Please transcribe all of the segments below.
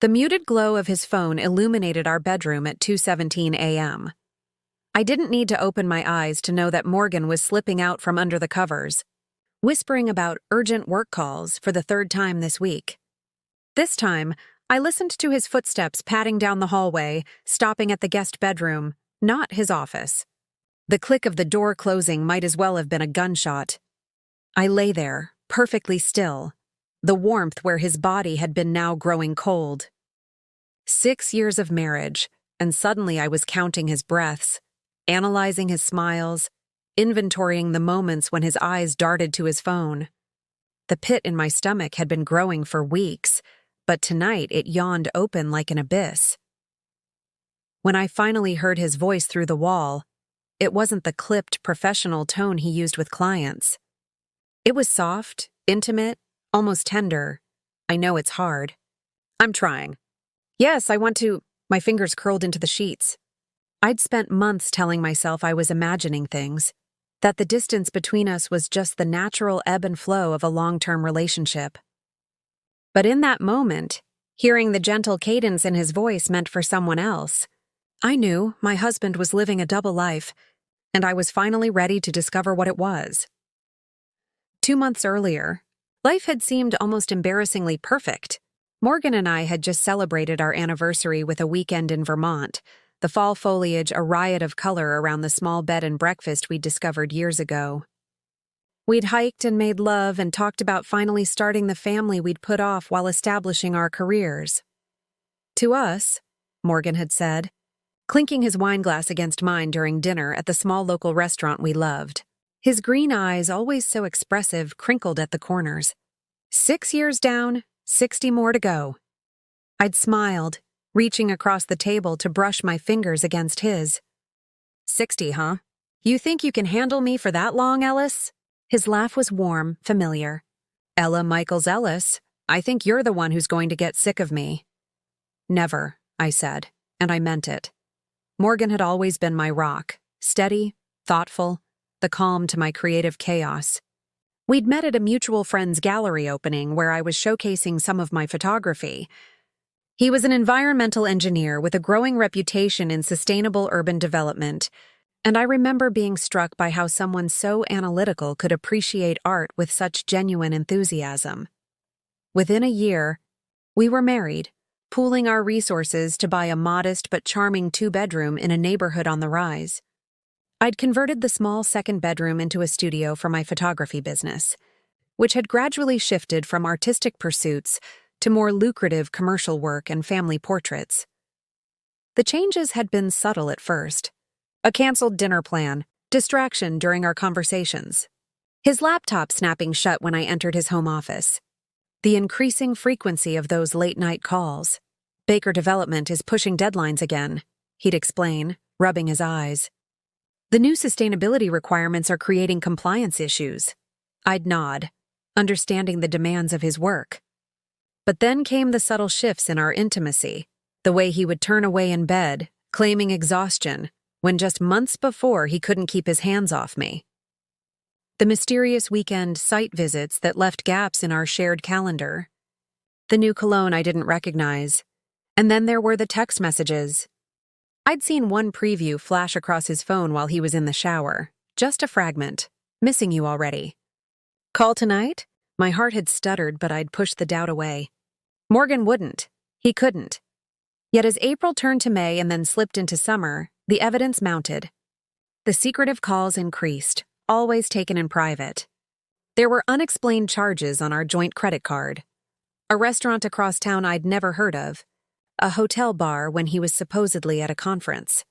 The muted glow of his phone illuminated our bedroom at 2:17 a.m. I didn't need to open my eyes to know that Morgan was slipping out from under the covers, whispering about urgent work calls for the third time this week. This time, I listened to his footsteps padding down the hallway, stopping at the guest bedroom, not his office. The click of the door closing might as well have been a gunshot. I lay there, perfectly still, the warmth where his body had been now growing cold. 6 years of marriage, and suddenly I was counting his breaths, analyzing his smiles, inventorying the moments when his eyes darted to his phone. The pit in my stomach had been growing for weeks, but tonight it yawned open like an abyss. When I finally heard his voice through the wall, it wasn't the clipped, professional tone he used with clients. It was soft, intimate, almost tender. I know it's hard. I'm trying. Yes, I want to. My fingers curled into the sheets. I'd spent months telling myself I was imagining things, that the distance between us was just the natural ebb and flow of a long-term relationship. But in that moment, hearing the gentle cadence in his voice meant for someone else. I knew my husband was living a double life, and I was finally ready to discover what it was. 2 months earlier, life had seemed almost embarrassingly perfect. Morgan and I had just celebrated our anniversary with a weekend in Vermont, the fall foliage a riot of color around the small bed and breakfast we'd discovered years ago. We'd hiked and made love and talked about finally starting the family we'd put off while establishing our careers. To us, Morgan had said, clinking his wineglass against mine during dinner at the small local restaurant we loved. His green eyes, always so expressive, crinkled at the corners. 6 years down, 60 more to go. I'd smiled, reaching across the table to brush my fingers against his. 60, huh? You think you can handle me for that long, Ellis? His laugh was warm, familiar. Ella Michaels Ellis, I think you're the one who's going to get sick of me. Never, I said, and I meant it. Morgan had always been my rock, steady, thoughtful, the calm to my creative chaos. We'd met at a mutual friend's gallery opening where I was showcasing some of my photography. He was an environmental engineer with a growing reputation in sustainable urban development, and I remember being struck by how someone so analytical could appreciate art with such genuine enthusiasm. Within a year, we were married, pooling our resources to buy a modest but charming 2-bedroom in a neighborhood on the rise. I'd converted the small second bedroom into a studio for my photography business, which had gradually shifted from artistic pursuits to more lucrative commercial work and family portraits. The changes had been subtle at first. A canceled dinner plan, distraction during our conversations, his laptop snapping shut when I entered his home office, the increasing frequency of those late-night calls. Baker Development is pushing deadlines again, he'd explain, rubbing his eyes. The new sustainability requirements are creating compliance issues. I'd nod, understanding the demands of his work. But then came the subtle shifts in our intimacy, the way he would turn away in bed, claiming exhaustion, when just months before he couldn't keep his hands off me. The mysterious weekend site visits that left gaps in our shared calendar. The new cologne I didn't recognize. And then there were the text messages. I'd seen one preview flash across his phone while he was in the shower. Just a fragment. Missing you already. Call tonight? My heart had stuttered, but I'd pushed the doubt away. Morgan wouldn't. He couldn't. Yet as April turned to May and then slipped into summer, the evidence mounted. The secretive calls increased, always taken in private. There were unexplained charges on our joint credit card. A restaurant across town I'd never heard of. A hotel bar when he was supposedly at a conference.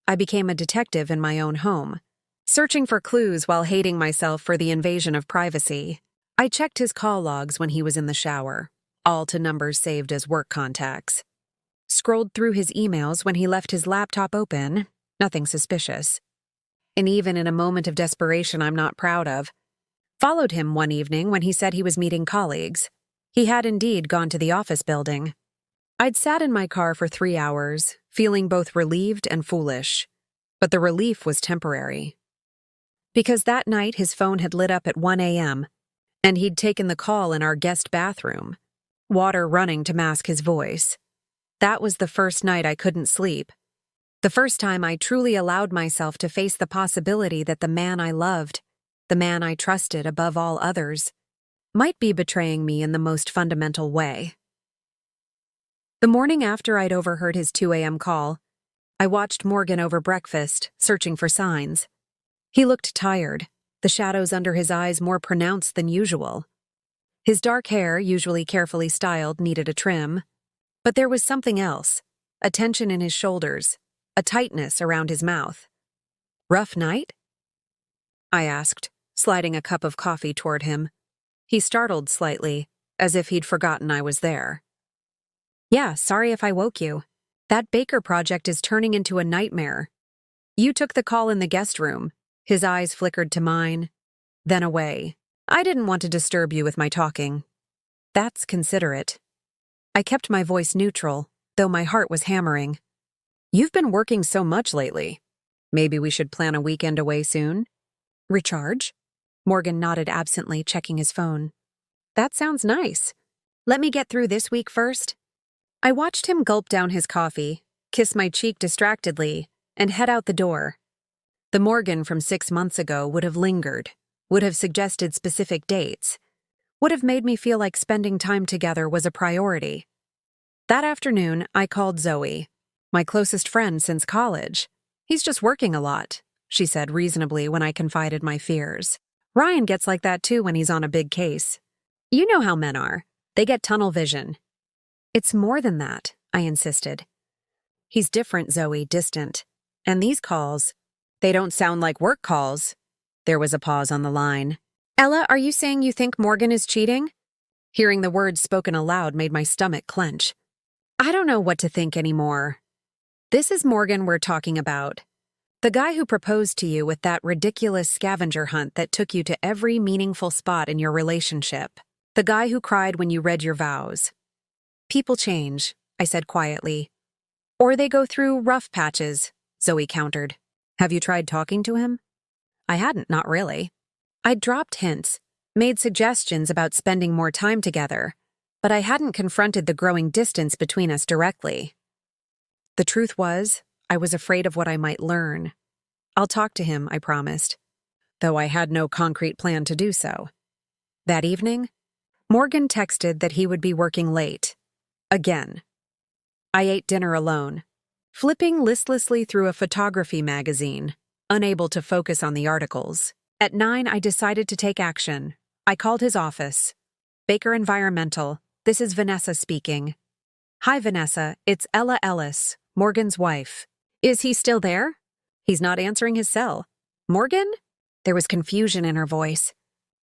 I became a detective in my own home, searching for clues while hating myself for the invasion of privacy. I checked his call logs when he was in the shower, all to numbers saved as work contacts. Scrolled through his emails when he left his laptop open, nothing suspicious. And even in a moment of desperation I'm not proud of, followed him one evening when he said he was meeting colleagues. He had indeed gone to the office building. I'd sat in my car for 3 hours, feeling both relieved and foolish. But the relief was temporary. Because that night his phone had lit up at 1 a.m., and he'd taken the call in our guest bathroom, water running to mask his voice. That was the first night I couldn't sleep. The first time I truly allowed myself to face the possibility that the man I loved, the man I trusted above all others, might be betraying me in the most fundamental way. The morning after I'd overheard his 2 a.m. call, I watched Morgan over breakfast, searching for signs. He looked tired, the shadows under his eyes more pronounced than usual. His dark hair, usually carefully styled, needed a trim. But there was something else, a tension in his shoulders, a tightness around his mouth. "Rough night?" I asked, sliding a cup of coffee toward him. He startled slightly, as if he'd forgotten I was there. "Yeah, sorry if I woke you. That Baker project is turning into a nightmare. You took the call in the guest room." His eyes flickered to mine, then away. "I didn't want to disturb you with my talking." "That's considerate." I kept my voice neutral, though my heart was hammering. "You've been working so much lately. Maybe we should plan a weekend away soon?" "Recharge?" Morgan nodded absently, checking his phone. "That sounds nice. Let me get through this week first." I watched him gulp down his coffee, kiss my cheek distractedly, and head out the door. The Morgan from 6 months ago would have lingered, would have suggested specific dates, would have made me feel like spending time together was a priority. That afternoon, I called Zoe, my closest friend since college. "He's just working a lot," she said reasonably when I confided my fears. "Ryan gets like that too when he's on a big case. You know how men are. They get tunnel vision." "It's more than that," I insisted. "He's different, Zoe, distant. And these calls, they don't sound like work calls." There was a pause on the line. "Ella, are you saying you think Morgan is cheating?" Hearing the words spoken aloud made my stomach clench. "I don't know what to think anymore. This is Morgan we're talking about. The guy who proposed to you with that ridiculous scavenger hunt that took you to every meaningful spot in your relationship. The guy who cried when you read your vows." "People change," I said quietly. "Or they go through rough patches," Zoe countered. "Have you tried talking to him?" I hadn't, not really. I'd dropped hints, made suggestions about spending more time together, but I hadn't confronted the growing distance between us directly. The truth was, I was afraid of what I might learn. "I'll talk to him," I promised, though I had no concrete plan to do so. That evening, Morgan texted that he would be working late. Again. I ate dinner alone, flipping listlessly through a photography magazine, unable to focus on the articles. At 9, I decided to take action. I called his office. "Baker Environmental, this is Vanessa speaking." "Hi, Vanessa, it's Ella Ellis, Morgan's wife." "Is he still there?" "He's not answering his cell." "Morgan?" There was confusion in her voice.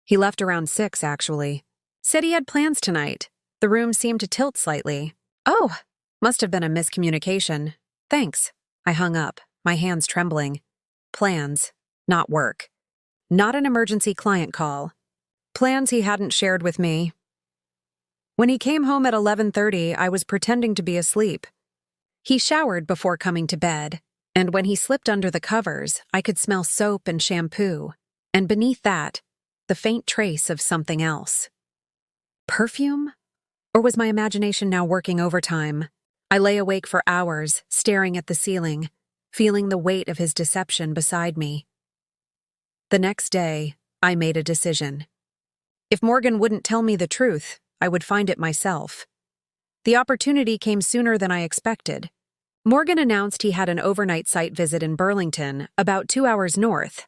"He left around 6, actually. Said he had plans tonight." The room seemed to tilt slightly. "Oh, must have been a miscommunication. Thanks." I hung up, my hands trembling. Plans, not work. Not an emergency client call. Plans he hadn't shared with me. When he came home at 11:30, I was pretending to be asleep. He showered before coming to bed, and when he slipped under the covers, I could smell soap and shampoo, and beneath that, the faint trace of something else. Perfume? Or was my imagination now working overtime? I lay awake for hours, staring at the ceiling, feeling the weight of his deception beside me. The next day, I made a decision. If Morgan wouldn't tell me the truth, I would find it myself. The opportunity came sooner than I expected. Morgan announced he had an overnight site visit in Burlington, about 2 hours north.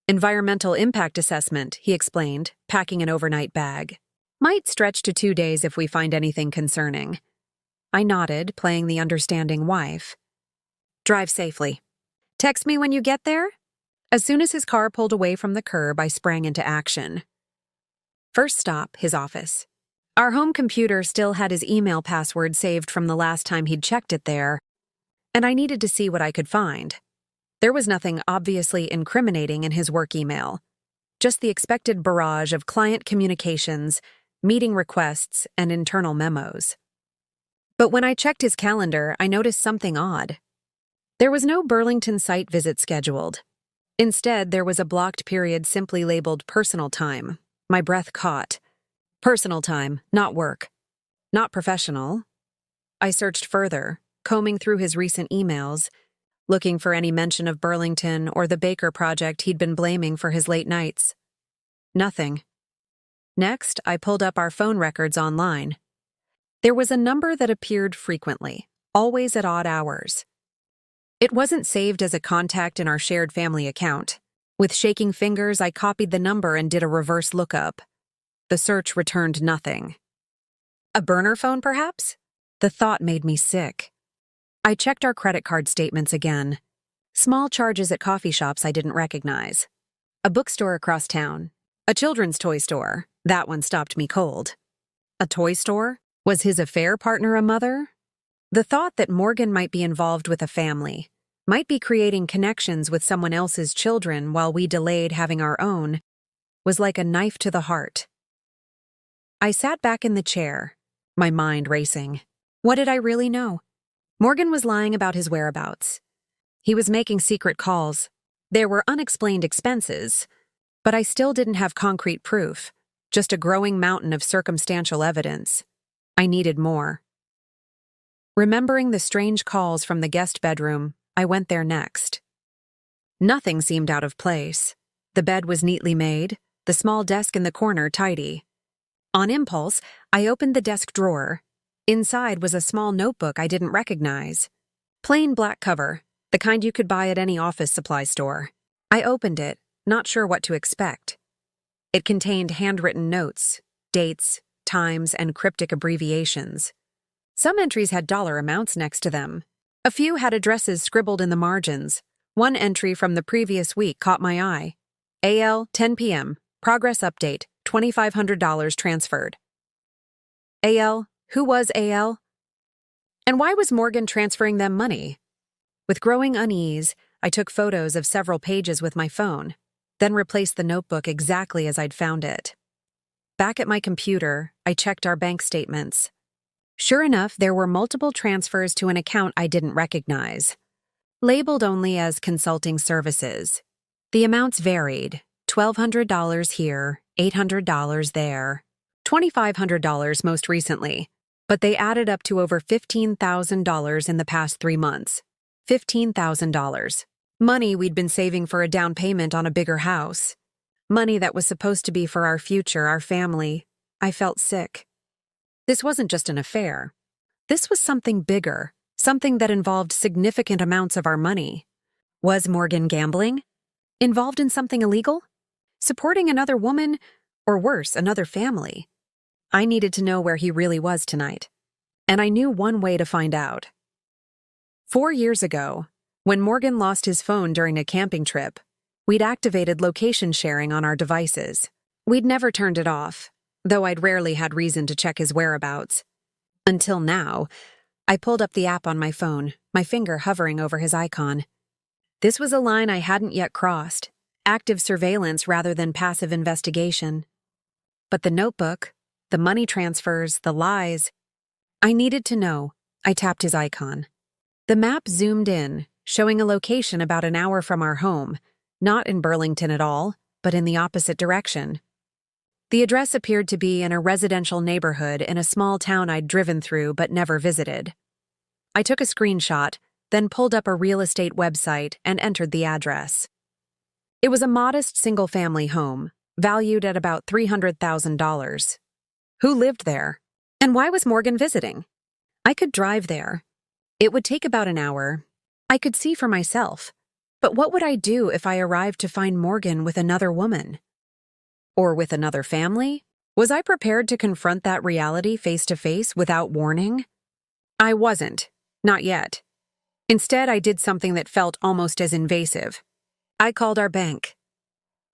Environmental impact assessment, he explained, packing an overnight bag. Might stretch to 2 days if we find anything concerning. I nodded, playing the understanding wife. Drive safely. Text me when you get there? As soon as his car pulled away from the curb, I sprang into action. First stop, his office. Our home computer still had his email password saved from the last time he'd checked it there, and I needed to see what I could find. There was nothing obviously incriminating in his work email, just the expected barrage of client communications, meeting requests, and internal memos. But when I checked his calendar, I noticed something odd. There was no Burlington site visit scheduled. Instead, there was a blocked period simply labeled personal time. My breath caught. Personal time, not work. Not professional. I searched further, combing through his recent emails, looking for any mention of Burlington or the Baker project he'd been blaming for his late nights. Nothing. Next, I pulled up our phone records online. There was a number that appeared frequently, always at odd hours. It wasn't saved as a contact in our shared family account. With shaking fingers, I copied the number and did a reverse lookup. The search returned nothing. A burner phone, perhaps? The thought made me sick. I checked our credit card statements again. Small charges at coffee shops I didn't recognize. A bookstore across town. A children's toy store. That one stopped me cold. A toy store? Was his affair partner a mother? The thought that Morgan might be involved with a family, might be creating connections with someone else's children while we delayed having our own, was like a knife to the heart. I sat back in the chair, my mind racing. What did I really know? Morgan was lying about his whereabouts. He was making secret calls. There were unexplained expenses, but I still didn't have concrete proof, just a growing mountain of circumstantial evidence. I needed more. Remembering the strange calls from the guest bedroom, I went there next. Nothing seemed out of place. The bed was neatly made, the small desk in the corner tidy. On impulse, I opened the desk drawer. Inside was a small notebook I didn't recognize. Plain black cover, the kind you could buy at any office supply store. I opened it, not sure what to expect. It contained handwritten notes, dates, times, and cryptic abbreviations. Some entries had dollar amounts next to them. A few had addresses scribbled in the margins. One entry from the previous week caught my eye. AL, 10 p.m. Progress update, $2,500 transferred. AL, who was AL? And why was Morgan transferring them money? With growing unease, I took photos of several pages with my phone, then replaced the notebook exactly as I'd found it. Back at my computer, I checked our bank statements. Sure enough, there were multiple transfers to an account I didn't recognize, labeled only as consulting services. The amounts varied, $1,200 here, $800 there, $2,500 most recently, but they added up to over $15,000 in the past 3 months. $15,000. Money we'd been saving for a down payment on a bigger house. Money that was supposed to be for our future, our family. I felt sick. This wasn't just an affair. This was something bigger, something that involved significant amounts of our money. Was Morgan gambling? Involved in something illegal? Supporting another woman? Or worse, another family? I needed to know where he really was tonight. And I knew one way to find out. 4 years ago, when Morgan lost his phone during a camping trip, we'd activated location sharing on our devices. We'd never turned it off, though I'd rarely had reason to check his whereabouts. Until now, I pulled up the app on my phone, my finger hovering over his icon. This was a line I hadn't yet crossed, active surveillance rather than passive investigation. But the notebook, the money transfers, the lies, I needed to know. I tapped his icon. The map zoomed in, showing a location about an hour from our home, not in Burlington at all, but in the opposite direction. The address appeared to be in a residential neighborhood in a small town I'd driven through but never visited. I took a screenshot, then pulled up a real estate website and entered the address. It was a modest single-family home, valued at about $300,000. Who lived there? And why was Morgan visiting? I could drive there. It would take about an hour. I could see for myself. But what would I do if I arrived to find Morgan with another woman? Or with another family? Was I prepared to confront that reality face to face without warning? I wasn't. Not yet. Instead, I did something that felt almost as invasive. I called our bank.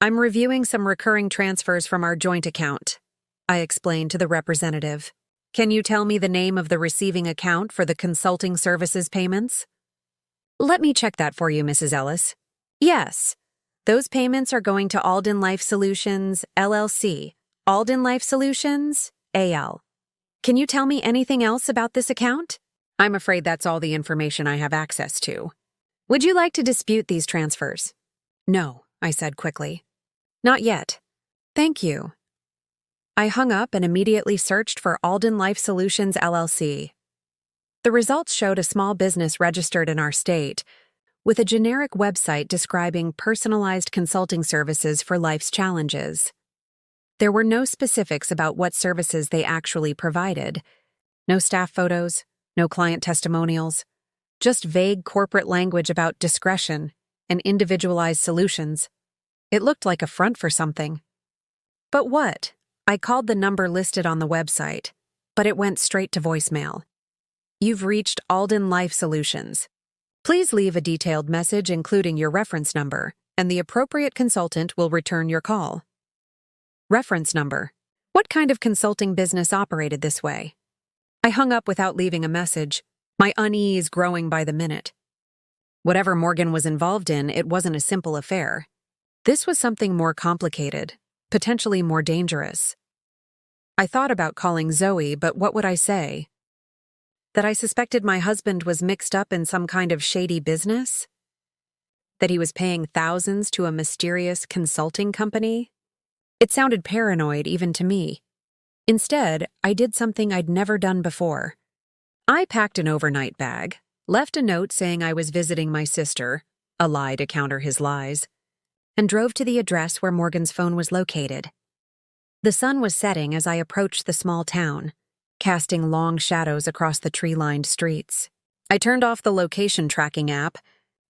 I'm reviewing some recurring transfers from our joint account, I explained to the representative. Can you tell me the name of the receiving account for the consulting services payments? Let me check that for you, Mrs. Ellis. Yes. Those payments are going to Alden Life Solutions, LLC. Alden Life Solutions, AL. Can you tell me anything else about this account? I'm afraid that's all the information I have access to. Would you like to dispute these transfers? No, I said quickly. Not yet. Thank you. I hung up and immediately searched for Alden Life Solutions, LLC. The results showed a small business registered in our state, with a generic website describing personalized consulting services for life's challenges. There were no specifics about what services they actually provided. No staff photos, no client testimonials, just vague corporate language about discretion and individualized solutions. It looked like a front for something. But what? I called the number listed on the website, but it went straight to voicemail. You've reached Alden Life Solutions. Please leave a detailed message including your reference number, and the appropriate consultant will return your call. Reference number. What kind of consulting business operated this way? I hung up without leaving a message, my unease growing by the minute. Whatever Morgan was involved in, it wasn't a simple affair. This was something more complicated, potentially more dangerous. I thought about calling Zoe, but what would I say? That I suspected my husband was mixed up in some kind of shady business? That he was paying thousands to a mysterious consulting company? It sounded paranoid even to me. Instead, I did something I'd never done before. I packed an overnight bag, left a note saying I was visiting my sister, a lie to counter his lies, and drove to the address where Morgan's phone was located. The sun was setting as I approached the small town, casting long shadows across the tree-lined streets. I turned off the location tracking app,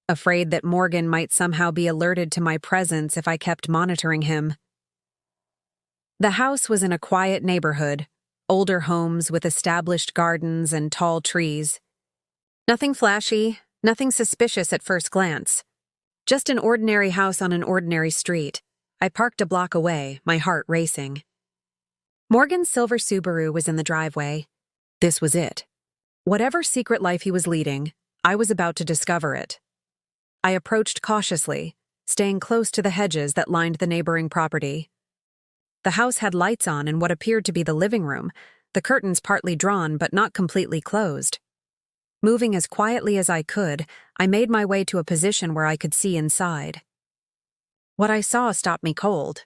afraid that Morgan might somehow be alerted to my presence if I kept monitoring him. The house was in a quiet neighborhood, older homes with established gardens and tall trees. Nothing flashy, nothing suspicious at first glance. Just an ordinary house on an ordinary street. I parked a block away, my heart racing. Morgan's silver Subaru was in the driveway. This was it. Whatever secret life he was leading, I was about to discover it. I approached cautiously, staying close to the hedges that lined the neighboring property. The house had lights on in what appeared to be the living room, the curtains partly drawn but not completely closed. Moving as quietly as I could, I made my way to a position where I could see inside. What I saw stopped me cold.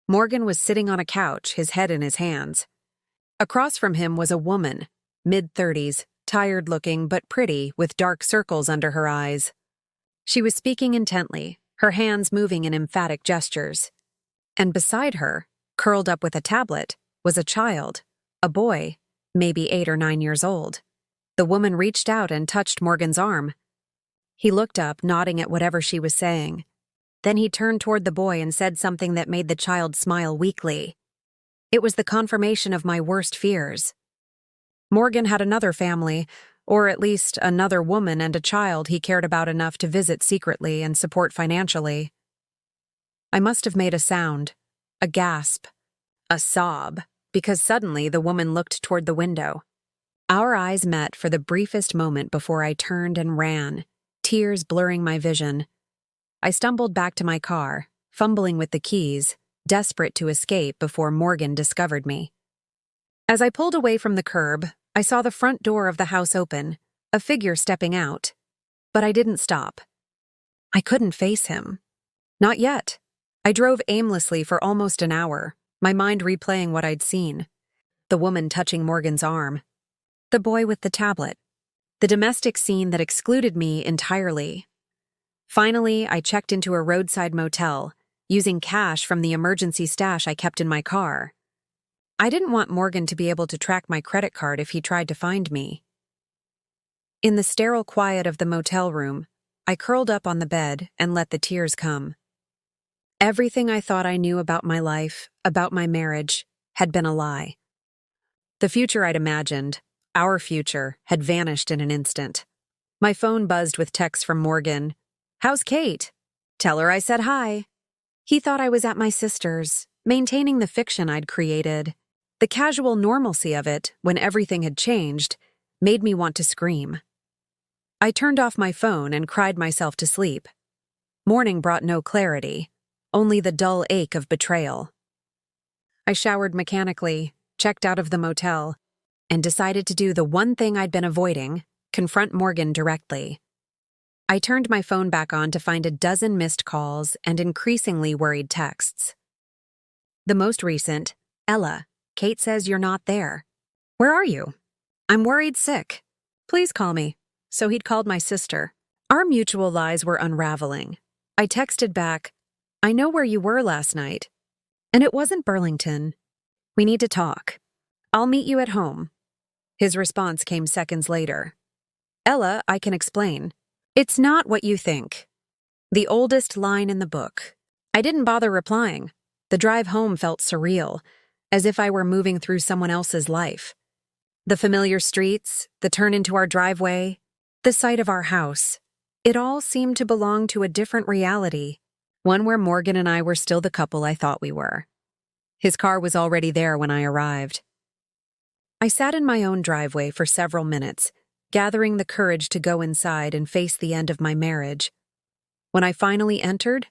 Morgan was sitting on a couch, his head in his hands. Across from him was a woman, mid-30s, tired-looking but pretty, with dark circles under her eyes. She was speaking intently, her hands moving in emphatic gestures. And beside her, curled up with a tablet, was a child, a boy, maybe 8 or 9 years old. The woman reached out and touched Morgan's arm. He looked up, nodding at whatever she was saying. Then he turned toward the boy and said something that made the child smile weakly. It was the confirmation of my worst fears. Morgan had another family, or at least another woman and a child he cared about enough to visit secretly and support financially. I must have made a sound, a gasp, a sob, because suddenly the woman looked toward the window. Our eyes met for the briefest moment before I turned and ran, tears blurring my vision. I stumbled back to my car, fumbling with the keys, desperate to escape before Morgan discovered me. As I pulled away from the curb, I saw the front door of the house open, a figure stepping out. But I didn't stop. I couldn't face him. Not yet. I drove aimlessly for almost an hour, my mind replaying what I'd seen. The woman touching Morgan's arm. The boy with the tablet. The domestic scene that excluded me entirely. Finally, I checked into a roadside motel, using cash from the emergency stash I kept in my car. I didn't want Morgan to be able to track my credit card if he tried to find me. In the sterile quiet of the motel room, I curled up on the bed and let the tears come. Everything I thought I knew about my life, about my marriage, had been a lie. The future I'd imagined, our future, had vanished in an instant. My phone buzzed with texts from Morgan. "How's Kate? Tell her I said hi." He thought I was at my sister's, maintaining the fiction I'd created. The casual normalcy of it, when everything had changed, made me want to scream. I turned off my phone and cried myself to sleep. Morning brought no clarity, only the dull ache of betrayal. I showered mechanically, checked out of the motel, and decided to do the one thing I'd been avoiding, confront Morgan directly. I turned my phone back on to find a dozen missed calls and increasingly worried texts. The most recent, "Ella, Kate says you're not there. Where are you? I'm worried sick. Please call me. So he'd called my sister. Our mutual lies were unraveling. I texted back, I know where you were last night. And it wasn't Burlington. We need to talk. I'll meet you at home. His response came seconds later. Ella, I can explain. It's not what you think. The oldest line in the book. I didn't bother replying. The drive home felt surreal, as if I were moving through someone else's life. The familiar streets, the turn into our driveway, the sight of our house. It all seemed to belong to a different reality, one where Morgan and I were still the couple I thought we were. His car was already there when I arrived. I sat in my own driveway for several minutes, gathering the courage to go inside and face the end of my marriage. When I finally entered,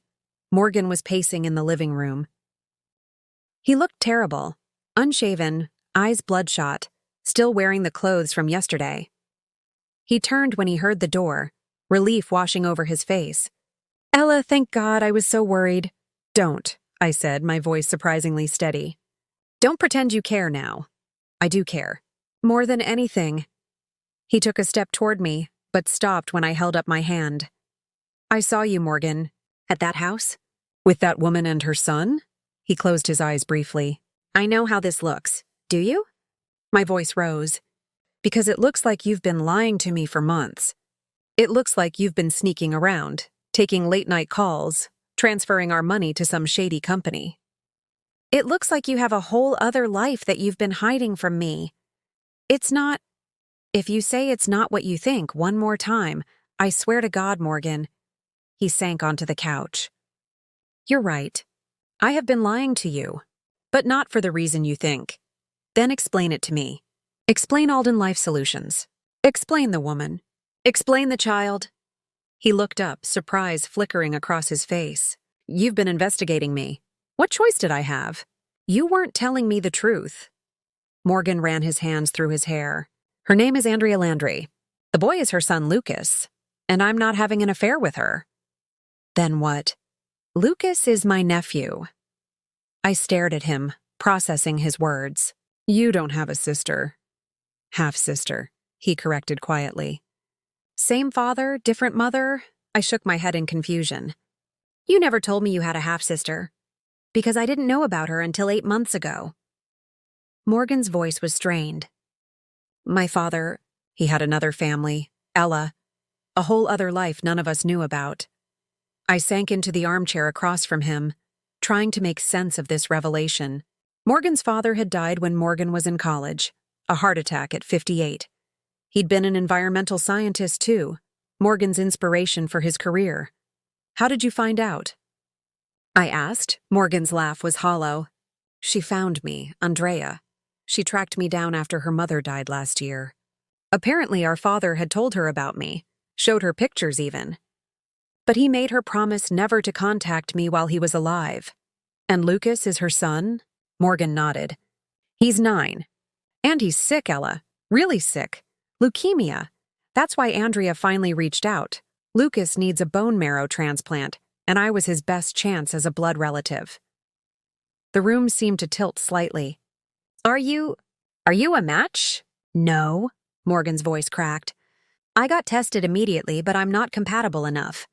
Morgan was pacing in the living room. He looked terrible, unshaven, eyes bloodshot, still wearing the clothes from yesterday. He turned when he heard the door, relief washing over his face. Ella, thank God, I was so worried. Don't, I said, my voice surprisingly steady. Don't pretend you care now. I do care. More than anything. He took a step toward me, but stopped when I held up my hand. I saw you, Morgan. At that house? With that woman and her son? He closed his eyes briefly. I know how this looks. Do you? My voice rose. Because it looks like you've been lying to me for months. It looks like you've been sneaking around, taking late-night calls, transferring our money to some shady company. It looks like you have a whole other life that you've been hiding from me. It's not... If you say it's not what you think one more time, I swear to God, Morgan. He sank onto the couch. You're right. I have been lying to you, but not for the reason you think. Then explain it to me. Explain Alden Life Solutions. Explain the woman. Explain the child. He looked up, surprise flickering across his face. You've been investigating me. What choice did I have? You weren't telling me the truth. Morgan ran his hands through his hair. Her name is Andrea Landry. The boy is her son, Lucas, and I'm not having an affair with her. Then what? Lucas is my nephew. I stared at him, processing his words. You don't have a sister. Half-sister, he corrected quietly. Same father, different mother? I shook my head in confusion. You never told me you had a half-sister. Because I didn't know about her until 8 months ago. Morgan's voice was strained. My father, he had another family, Ella, a whole other life none of us knew about. I sank into the armchair across from him, trying to make sense of this revelation. Morgan's father had died when Morgan was in college, a heart attack at 58. He'd been an environmental scientist too, Morgan's inspiration for his career. How did you find out? I asked. Morgan's laugh was hollow. She found me, Andrea. She tracked me down after her mother died last year. Apparently our father had told her about me, showed her pictures even. But he made her promise never to contact me while he was alive. And Lucas is her son? Morgan nodded. He's 9. And he's sick, Ella. Really sick. Leukemia. That's why Andrea finally reached out. Lucas needs a bone marrow transplant, and I was his best chance as a blood relative. The room seemed to tilt slightly. Are you a match? No, Morgan's voice cracked. I got tested immediately, but I'm not compatible enough.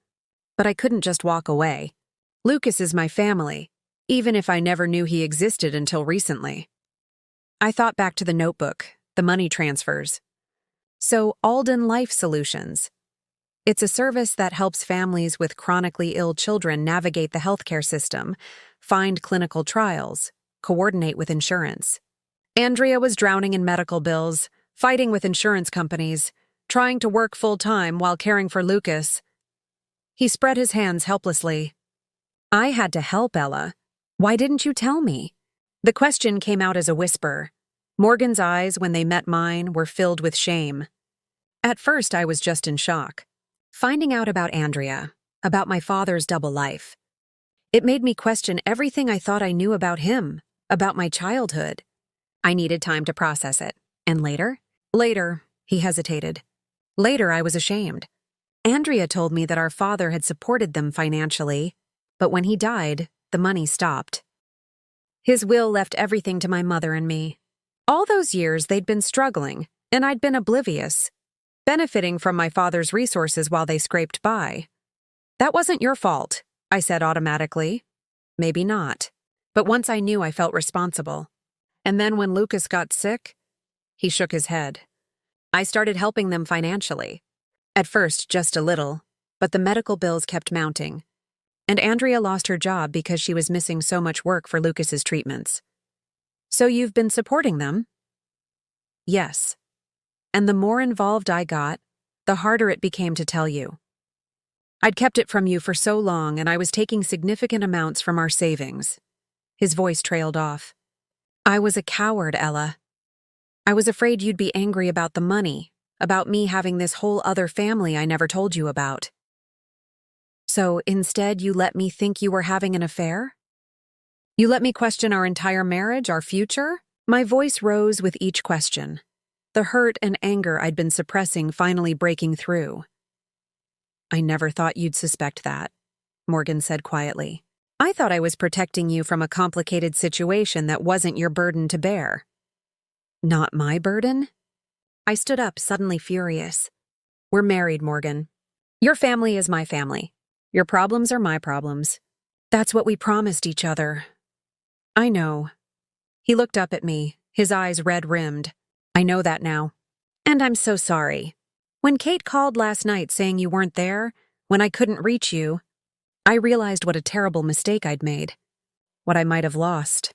But I couldn't just walk away. Lucas is my family, even if I never knew he existed until recently. I thought back to the notebook, the money transfers. So, Alden Life Solutions. It's a service that helps families with chronically ill children navigate the healthcare system, find clinical trials, coordinate with insurance. Andrea was drowning in medical bills, fighting with insurance companies, trying to work full-time while caring for Lucas. He spread his hands helplessly. I had to help, Ella. Why didn't you tell me? The question came out as a whisper. Morgan's eyes, when they met mine, were filled with shame. At first, I was just in shock. Finding out about Andrea, about my father's double life. It made me question everything I thought I knew about him, about my childhood. I needed time to process it. And later? Later, he hesitated. Later, I was ashamed. Andrea told me that our father had supported them financially, but when he died, the money stopped. His will left everything to my mother and me. All those years, they'd been struggling, and I'd been oblivious. benefiting from my father's resources while they scraped by. That wasn't your fault, I said automatically. Maybe not. But once I knew, I felt responsible. And then when Lucas got sick, he shook his head. I started helping them financially. At first, just a little, but the medical bills kept mounting. And Andrea lost her job because she was missing so much work for Lucas's treatments. So you've been supporting them? Yes. And the more involved I got, the harder it became to tell you. I'd kept it from you for so long, and I was taking significant amounts from our savings. His voice trailed off. I was a coward, Ella. I was afraid you'd be angry about the money, about me having this whole other family I never told you about. So instead, you let me think you were having an affair? You let me question our entire marriage, our future? My voice rose with each question, the hurt and anger I'd been suppressing finally breaking through. I never thought you'd suspect that, Morgan said quietly. I thought I was protecting you from a complicated situation that wasn't your burden to bear. Not my burden? I stood up, suddenly furious. We're married, Morgan. Your family is my family. Your problems are my problems. That's what we promised each other. I know. He looked up at me, his eyes red-rimmed. I know that now. And I'm so sorry. When Kate called last night saying you weren't there, when I couldn't reach you, I realized what a terrible mistake I'd made, what I might have lost.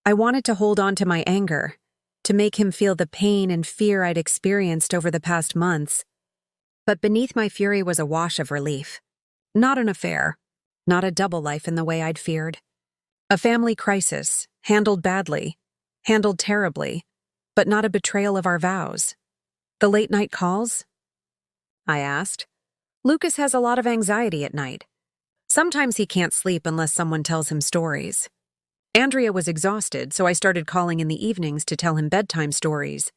I wanted to hold on to my anger, to make him feel the pain and fear I'd experienced over the past months. But beneath my fury was a wash of relief. Not an affair, not a double life in the way I'd feared. A family crisis, handled badly, handled terribly, but not a betrayal of our vows. The late-night calls? I asked. Lucas has a lot of anxiety at night. Sometimes he can't sleep unless someone tells him stories. Andrea was exhausted, so I started calling in the evenings to tell him bedtime stories.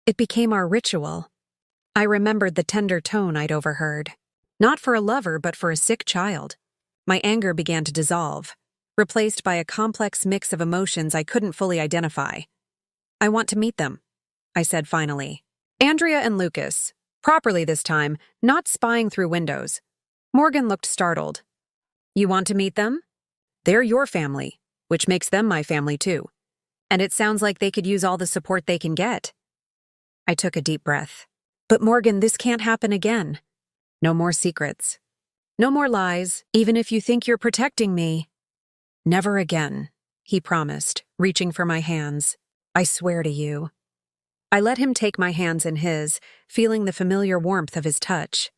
It became our ritual. I remembered the tender tone I'd overheard. Not for a lover, but for a sick child. My anger began to dissolve, replaced by a complex mix of emotions I couldn't fully identify. I want to meet them, I said finally. Andrea and Lucas, properly this time, not spying through windows. Morgan looked startled. You want to meet them? They're your family, which makes them my family too. And it sounds like they could use all the support they can get. I took a deep breath. But Morgan, this can't happen again. No more secrets. No more lies, even if you think you're protecting me. Never again, he promised, reaching for my hands. I swear to you. I let him take my hands in his, feeling the familiar warmth of his touch.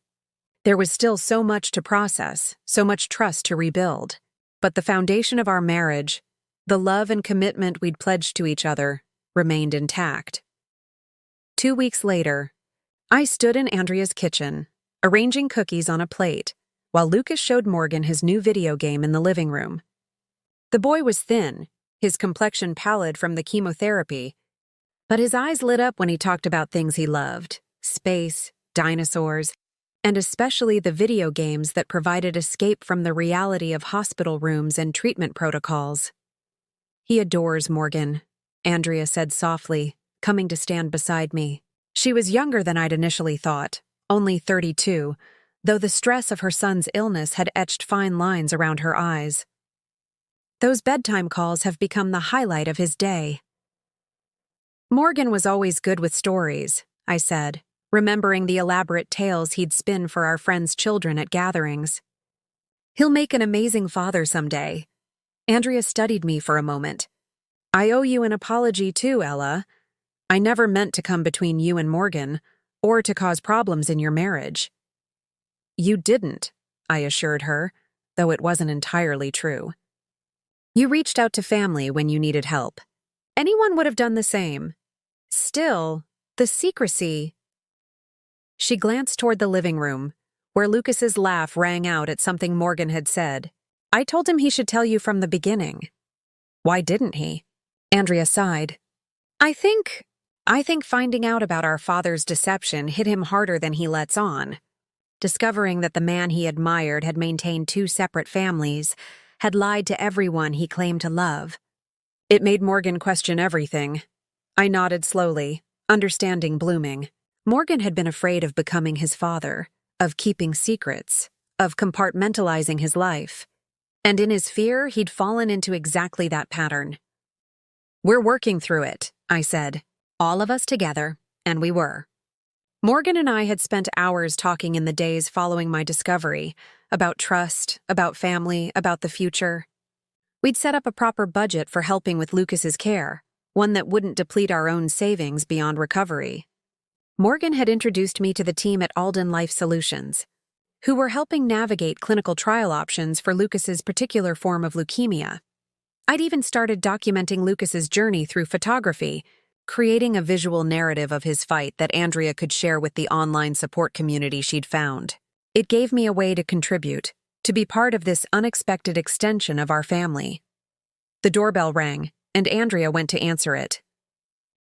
There was still so much to process, so much trust to rebuild. But the foundation of our marriage, the love and commitment we'd pledged to each other, remained intact. 2 weeks later, I stood in Andrea's kitchen, arranging cookies on a plate, while Lucas showed Morgan his new video game in the living room. The boy was thin, his complexion pallid from the chemotherapy, but his eyes lit up when he talked about things he loved: space, dinosaurs, and especially the video games that provided escape from the reality of hospital rooms and treatment protocols. He adores Morgan, Andrea said softly, coming to stand beside me. She was younger than I'd initially thought, only 32, though the stress of her son's illness had etched fine lines around her eyes. Those bedtime calls have become the highlight of his day. Morgan was always good with stories, I said, remembering the elaborate tales he'd spin for our friends' children at gatherings. He'll make an amazing father someday. Andrea studied me for a moment. I owe you an apology too, Ella. I never meant to come between you and Morgan, or to cause problems in your marriage. You didn't, I assured her, though it wasn't entirely true. You reached out to family when you needed help. Anyone would have done the same. Still, the secrecy. She glanced toward the living room, where Lucas's laugh rang out at something Morgan had said. I told him he should tell you from the beginning. Why didn't he? Andrea sighed. I think finding out about our father's deception hit him harder than he lets on. Discovering that the man he admired had maintained 2 separate families, had lied to everyone he claimed to love. It made Morgan question everything. I nodded slowly, understanding blooming. Morgan had been afraid of becoming his father, of keeping secrets, of compartmentalizing his life. And in his fear, he'd fallen into exactly that pattern. "We're working through it," I said. "All of us together," and we were. Morgan and I had spent hours talking in the days following my discovery, about trust, about family, about the future. We'd set up a proper budget for helping with Lucas's care, one that wouldn't deplete our own savings beyond recovery. Morgan had introduced me to the team at Alden Life Solutions, who were helping navigate clinical trial options for Lucas's particular form of leukemia. I'd even started documenting Lucas's journey through photography, creating a visual narrative of his fight that Andrea could share with the online support community she'd found. It gave me a way to contribute, to be part of this unexpected extension of our family. The doorbell rang, and Andrea went to answer it.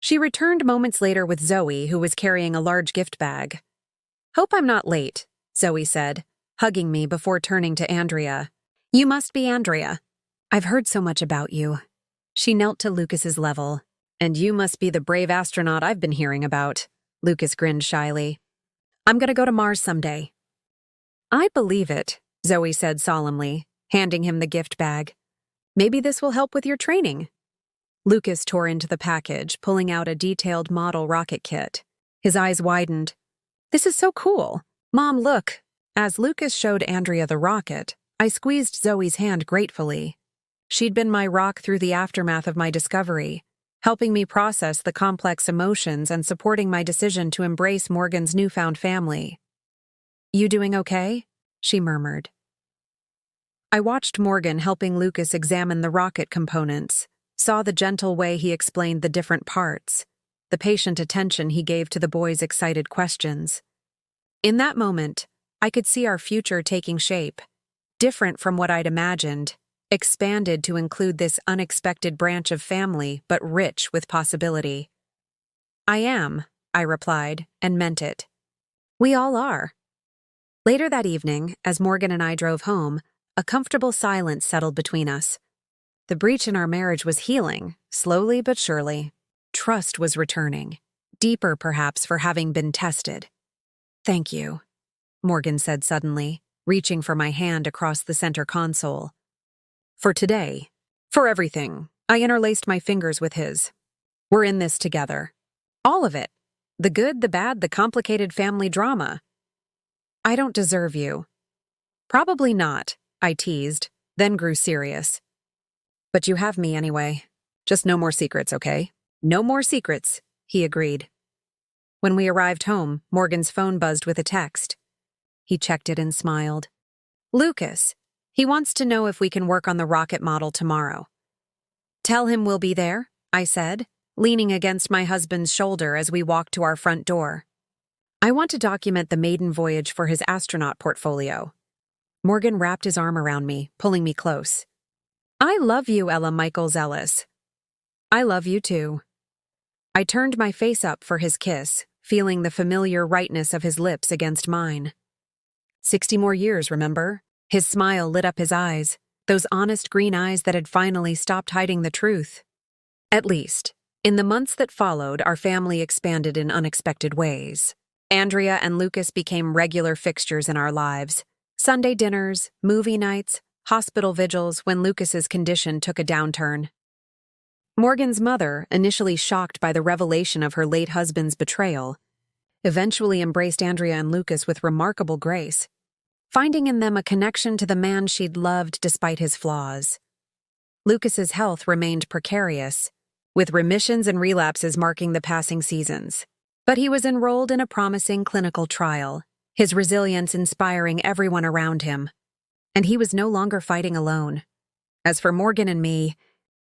She returned moments later with Zoe, who was carrying a large gift bag. "Hope I'm not late," Zoe said, hugging me before turning to Andrea. "You must be Andrea. I've heard so much about you." She knelt to Lucas's level. "And you must be the brave astronaut I've been hearing about." Lucas grinned shyly. "I'm gonna go to Mars someday." "I believe it," Zoe said solemnly, handing him the gift bag. "Maybe this will help with your training." Lucas tore into the package, pulling out a detailed model rocket kit. His eyes widened. "This is so cool. Mom, look." As Lucas showed Andrea the rocket, I squeezed Zoe's hand gratefully. She'd been my rock through the aftermath of my discovery, helping me process the complex emotions and supporting my decision to embrace Morgan's newfound family. "You doing okay?" she murmured. I watched Morgan helping Lucas examine the rocket components, saw the gentle way he explained the different parts, the patient attention he gave to the boy's excited questions. In that moment, I could see our future taking shape, different from what I'd imagined, expanded to include this unexpected branch of family, but rich with possibility. "I am," I replied, and meant it. "We all are." Later that evening, as Morgan and I drove home, a comfortable silence settled between us. The breach in our marriage was healing, slowly but surely. Trust was returning, deeper perhaps for having been tested. "Thank you," Morgan said suddenly, reaching for my hand across the center console. "For today. For everything." I interlaced my fingers with his. "We're in this together. All of it. The good, the bad, the complicated family drama." "I don't deserve you." "Probably not," I teased, then grew serious. "But you have me anyway. Just no more secrets, okay?" "No more secrets," he agreed. When we arrived home, Morgan's phone buzzed with a text. He checked it and smiled. "Lucas. He wants to know if we can work on the rocket model tomorrow." "Tell him we'll be there," I said, leaning against my husband's shoulder as we walked to our front door. "I want to document the maiden voyage for his astronaut portfolio." Morgan wrapped his arm around me, pulling me close. "I love you, Ella Michaels Ellis." "I love you too." I turned my face up for his kiss, feeling the familiar rightness of his lips against mine. 60 more years, remember? His smile lit up his eyes, those honest green eyes that had finally stopped hiding the truth. At least, in the months that followed, our family expanded in unexpected ways. Andrea and Lucas became regular fixtures in our lives. Sunday dinners, movie nights, hospital vigils when Lucas's condition took a downturn. Morgan's mother, initially shocked by the revelation of her late husband's betrayal, eventually embraced Andrea and Lucas with remarkable grace, finding in them a connection to the man she'd loved despite his flaws. Lucas's health remained precarious, with remissions and relapses marking the passing seasons. But he was enrolled in a promising clinical trial, his resilience inspiring everyone around him. And he was no longer fighting alone. As for Morgan and me,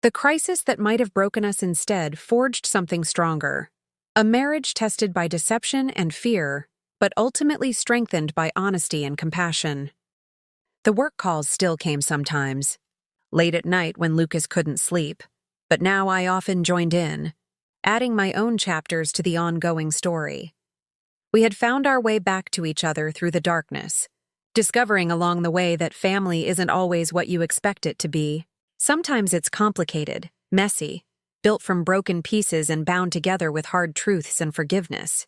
the crisis that might have broken us instead forged something stronger. A marriage tested by deception and fear, but ultimately strengthened by honesty and compassion. The work calls still came sometimes, late at night when Lucas couldn't sleep, but now I often joined in, adding my own chapters to the ongoing story. We had found our way back to each other through the darkness, discovering along the way that family isn't always what you expect it to be. Sometimes it's complicated, messy, built from broken pieces and bound together with hard truths and forgiveness.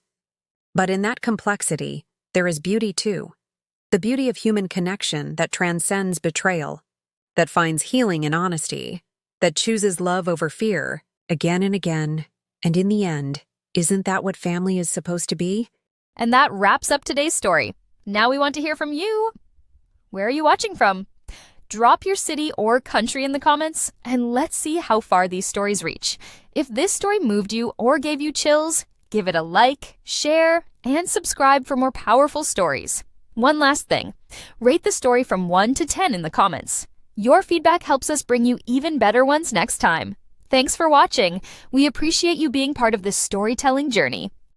But in that complexity, there is beauty too. The beauty of human connection that transcends betrayal, that finds healing in honesty, that chooses love over fear, again and again, and in the end, isn't that what family is supposed to be? And that wraps up today's story. Now we want to hear from you. Where are you watching from? Drop your city or country in the comments, and let's see how far these stories reach. If this story moved you or gave you chills, give it a like, share, and subscribe for more powerful stories. One last thing, rate the story from 1 to 10 in the comments. Your feedback helps us bring you even better ones next time. Thanks for watching. We appreciate you being part of this storytelling journey.